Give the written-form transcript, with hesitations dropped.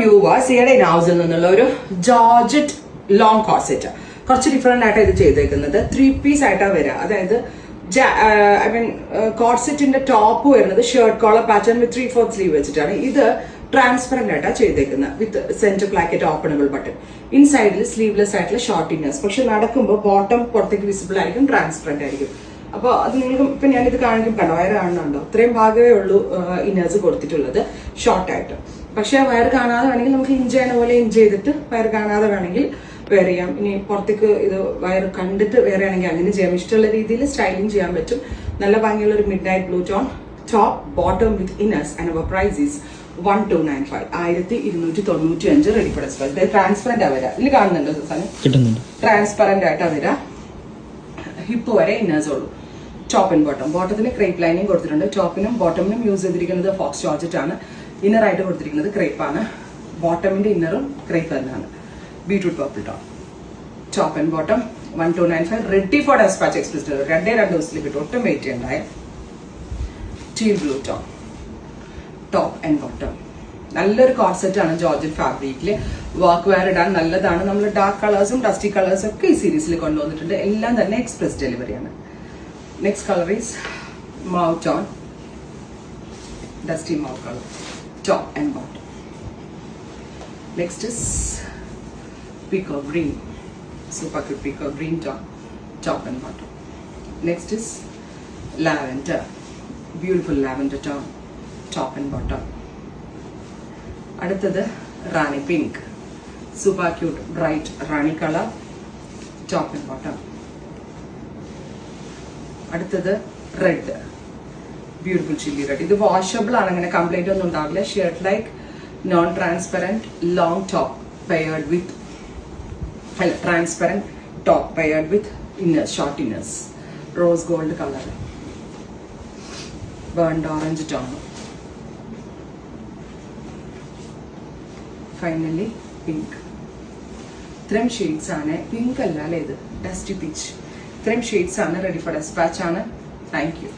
Viewers ഈയിടെ ഹൗസിൽ നിന്നുള്ള ഒരു ജോർജറ്റ് ലോങ് കോർസെറ്റ് കുറച്ച് ഡിഫറെന്റ് ആയിട്ട് ഇത് ചെയ്തേക്കുന്നത് 3 പീസ് ആയിട്ടാണ് വരിക. അതായത് ഐ മീൻ കോർസെറ്റിന്റെ ടോപ്പ് വരുന്നത് shirt collar pattern with 3/4 sleeve വെച്ചിട്ടാണ്. ഇത് ട്രാൻസ്പെറന്റ് ആയിട്ടാണ് ചെയ്തേക്കുന്നത് with centre placket openable button. ഇൻസൈഡിൽ സ്ലീവ്ലെസ് ആയിട്ടുള്ള ഷോർട്ട് ഇന്നേഴ്സ്. പക്ഷെ നടക്കുമ്പോൾ ബോട്ടം പുറത്തേക്ക് വിസിബിൾ ആയിരിക്കും, ട്രാൻസ്പെറന്റ് ആയിരിക്കും. അപ്പോൾ അത് നിങ്ങൾക്ക് ഇപ്പൊ ഞാനിത് കാണിക്കും, കണ്ടോ വയർ കാണുന്നുണ്ടോ? ഇത്രയും ഭാഗമേ ഉള്ളൂ ഇന്നേഴ്സ് കൊടുത്തിട്ടുള്ളത് ഷോർട്ടായിട്ട്. പക്ഷെ വയർ കാണാതെ വേണമെങ്കിൽ നമുക്ക് ഇഞ്ച് ചെയ്യണ പോലെ ഇഞ്ച് ചെയ്തിട്ട് വയർ കാണാതെ വേണമെങ്കിൽ വെയർ ചെയ്യാം. ഇനി പുറത്തേക്ക് ഇത് വയർ കണ്ടിട്ട് വേറെ ആണെങ്കിൽ അങ്ങനെ ചെയ്യാം. ഇഷ്ടമുള്ള രീതിയിൽ സ്റ്റൈലിംഗ് ചെയ്യാൻ പറ്റും. നല്ല ഭംഗിയുള്ള ഒരു midnight blue tone top bottom with inners and our price is 1295 1295 ready for express. ഇത് ട്രാൻസ്പെറന്റ് ആ വരാ. ഇതിൽ കാണുന്നുണ്ടോ സാധനം? ട്രാൻസ്പെറന്റ് ആയിട്ടാ വരാ. ഹിപ്പ് വരെ ഇന്നേഴ്സ് ഉള്ളൂ. Top and bottom. ബോട്ടത്തിന് ക്രേപ്പ് ലൈനിങ് കൊടുത്തിട്ടുണ്ട്. ടോപ്പിനും ബോട്ടമിനും യൂസ് ചെയ്തിരിക്കുന്നത് ഫോക്സ് ജോർജറ്റ് ആണ്. ഇന്നർ ആയിട്ട് കൊടുത്തിരിക്കുന്നത് ക്രേപ്പ് ആണ്. ബോട്ടമിന്റെ ഇന്നറും ക്രേപ്പ് തന്നെയാണ്. Beetroot purple tone. Top and bottom 1295 ready for despatch express. 2 ദിവസത്തിൽ കിട്ടും, ഒട്ടും വെയിറ്റ് ചെയ്യണ്ടായ. Teal blue tone. Top and bottom. നല്ലൊരു കോർസെറ്റ് ആണ് ജോർജറ്റ് ഫാബ്രിക്കില്. വർക്ക് വെയർ ഇടാൻ നല്ലതാണ്. നമ്മൾ ഡാർക്ക് കളേഴ്സും ഡസ്റ്റി കളേഴ്സും ഒക്കെ ഈ സീരീസിൽ കൊണ്ടുവന്നിട്ടുണ്ട്. എല്ലാം തന്നെ എക്സ്പ്രസ് ഡെലിവറിയാണ്. Next colour is mauve tone. Dusty mauve colour. Top and bottom. Next is peacock green, super cute peacock green top and bottom. Next is lavender, beautiful lavender tone, top and bottom. അടുത്തത് റാണി pink, super cute bright Rani color, top and bottom. അടുത്തത് red, beautiful chilli red. ഇത് washable ആണ്, അങ്ങനെ complaint ഒന്നും ഉണ്ടാവില്ല. Shirt like non-transparent long top paired with transparent top paired with inners, short inners. Rose gold color, burnt orange tone. Finally pink. Three shades ആണ്. Pink അല്ല അല്ലേ ഇത്, dusty peach. Three shades ആണ്. Ready for dispatch ആണ്. Thank you.